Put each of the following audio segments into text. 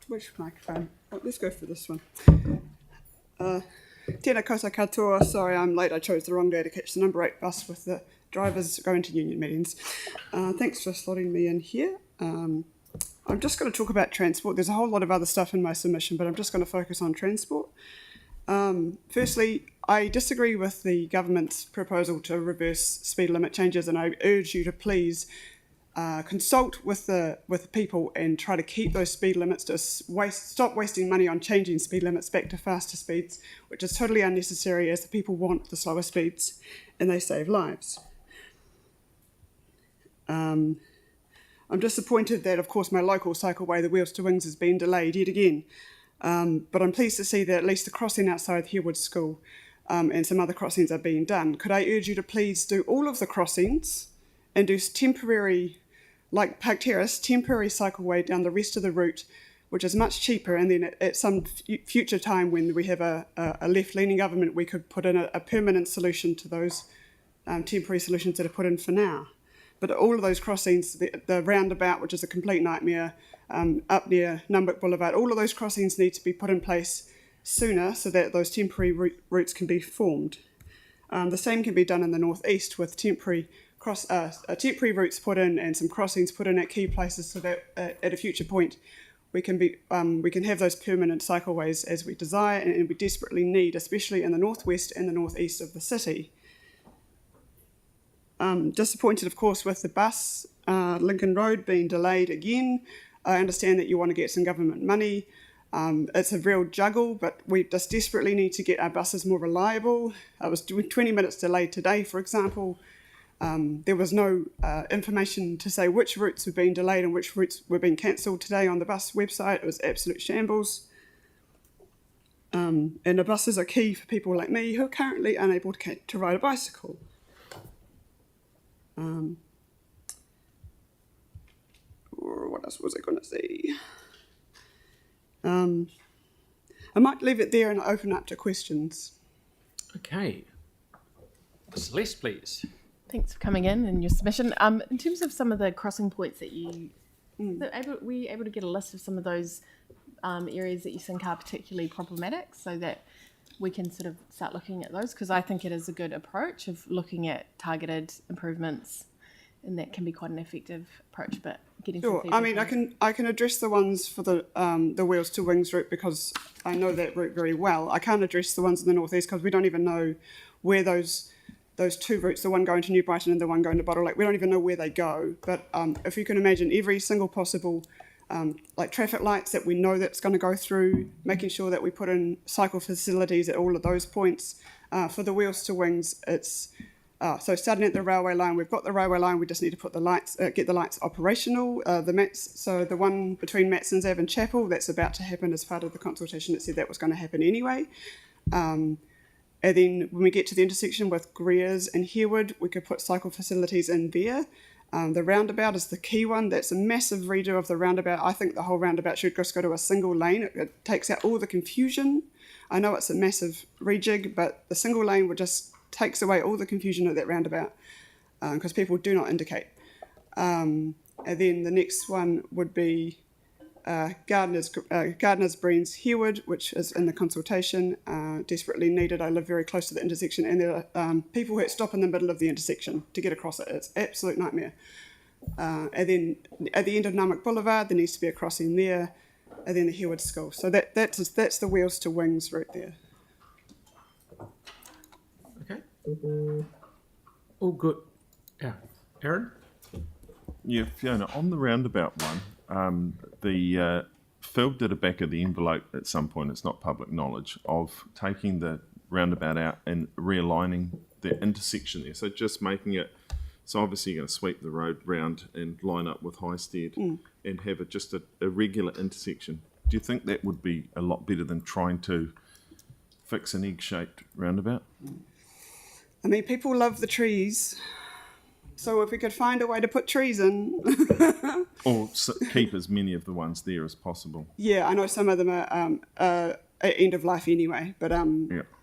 Which microphone? Oh, let's go for this one. Tēnā koutou katoa. Sorry, I'm late. I chose the wrong day to catch the number 8 bus with the drivers going to union meetings. Thanks for slotting me in here. I'm just going to talk about transport. There's a whole lot of other stuff in my submission, but I'm just going to focus on transport. Firstly, I disagree with the government's proposal to reverse speed limit changes, and I urge you to please consult with the people and try to keep those speed limits, to stop wasting money on changing speed limits back to faster speeds, which is totally unnecessary, as the people want the slower speeds and they save lives. I'm disappointed that, of course, my local cycleway, the Wheels to Wings, has been delayed yet again. But I'm pleased to see that at least the crossing outside Harewood School and some other crossings are being done. Could I urge you to please do all of the crossings and do temporary, like Park Terrace, temporary cycleway down the rest of the route, which is much cheaper, and then at some future time when we have a left-leaning government, we could put in a permanent solution to those temporary solutions that are put in for now. But all of those crossings, the roundabout, which is a complete nightmare, up near Numbuck Boulevard, all of those crossings need to be put in place sooner so that those temporary routes can be formed. The same can be done in the northeast with temporary routes put in and some crossings put in at key places, so that at a future point we can have those permanent cycleways as we desire and we desperately need, especially in the northwest and the northeast of the city. Disappointed, of course, with the bus Lincoln Road being delayed again. I understand that you want to get some government money. It's a real juggle, but we just desperately need to get our buses more reliable. I was 20 minutes delayed today, for example. There was no information to say which routes were being delayed and which routes were being cancelled today on the bus website. It was absolute shambles. And the buses are key for people like me who are currently unable to ride a bicycle. What else was I going to say? I might leave it there and open up to questions. Okay. Celeste, please. Thanks for coming in and your submission. In terms of some of the crossing points that you... were you able to get a list of some of those areas that you think are particularly problematic so that we can sort of start looking at those? Because I think it is a good approach of looking at targeted improvements, and that can be quite an effective approach, but getting some feedback. I mean, I can address the ones for the Wheels to Wings route because I know that route very well. I can't address the ones in the northeast because we don't even know where those two routes, the one going to New Brighton and the one going to Bottle Lake, we don't even know where they go. But if you can imagine every single possible like traffic lights that we know that's going to go through, making sure that we put in cycle facilities at all of those points. For the Wheels to Wings, it's so starting at the railway line, we've got the railway line, we just need to put the lights, get the lights operational. The Mats, so the one between Matson's Ave and Chapel, that's about to happen as part of the consultation. It said that was going to happen anyway. And then when we get to the intersection with Greer's and Harewood, we could put cycle facilities in there. The roundabout is the key one. That's a massive redo of the roundabout. I think the whole roundabout should just go to a single lane. It takes out all the confusion. I know it's a massive rejig, but the single lane would just takes away all the confusion of that roundabout because people do not indicate. And then the next one would be Gardeners Breens Harewood, which is in the consultation, desperately needed. I live very close to the intersection, and there are people who stop in the middle of the intersection to get across it. It's an absolute nightmare. And then at the end of Numbuck Boulevard, there needs to be a crossing there, and then the Harewood School. So that's the Wheels to Wings route there. Okay. All good. Yeah. Aaron? Yeah, Fiona, on the roundabout one, Phil did a back of the envelope at some point, it's not public knowledge, of taking the roundabout out and realigning the intersection there. So just making it, so obviously you're going to sweep the road round and line up with Highstead and have it just a regular intersection. Do you think that would be a lot better than trying to fix an egg-shaped roundabout? I mean, people love the trees. So if we could find a way to put trees in... or keep as many of the ones there as possible. Yeah, I know some of them are end of life anyway. But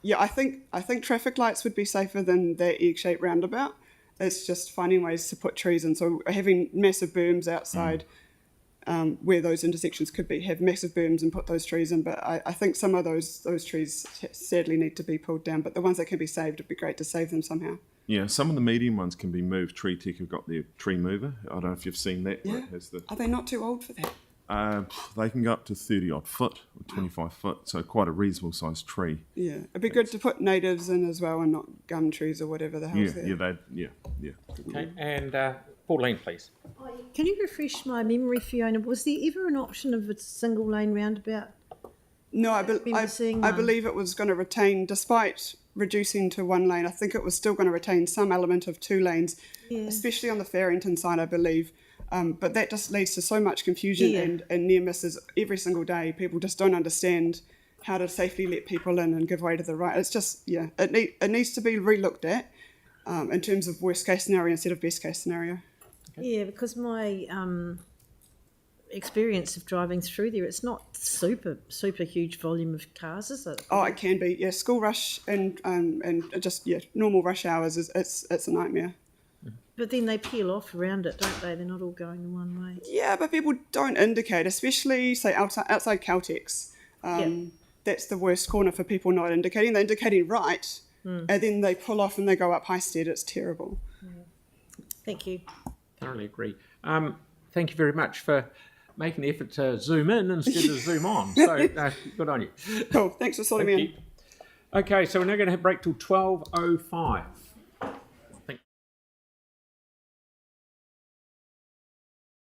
yeah, I think traffic lights would be safer than the egg-shaped roundabout. It's just finding ways to put trees in. So having massive berms outside where those intersections could be, have massive berms and put those trees in. But I think some of those trees sadly need to be pulled down. But the ones that can be saved, it'd be great to save them somehow. Yeah, some of the medium ones can be moved. Tree Tech have got their tree mover. I don't know if you've seen that. Yeah. It has the, Are they not too old for that? they can go up to 30 odd foot or 25 foot, so quite a reasonable sized tree. Yeah, it'd be good to put natives in as well and not gum trees or whatever the hell's there. Yeah. Okay, and Pauline, please. Can you refresh my memory, Fiona? Was there ever an option of a single lane roundabout? No, remember seeing I one. believe it was going to retain, despite reducing to one lane, I think it was still going to retain some element of two lanes, especially on the Farrington side, I believe. But that just leads to so much confusion and near misses every single day. People just don't understand how to safely let people in and give way to the right. It's just, it needs to be re-looked at in terms of worst case scenario instead of best case scenario. Yeah, because my experience of driving through there, it's not super huge volume of cars, is it? Oh, it can be. Yeah, school rush and just normal rush hours it's a nightmare. But then they peel off around it, don't they? They're not all going the one way. Yeah, but people don't indicate, especially say outside Caltex. That's the worst corner for people not indicating. They're indicating right, and then they pull off and they go up Highstead. It's terrible. Thank you. Thoroughly agree. Thank you very much for making the effort to zoom in instead of zoom on. So good on you. Cool. Thanks for sorting me in. Okay, so we're now going to break till 12:05.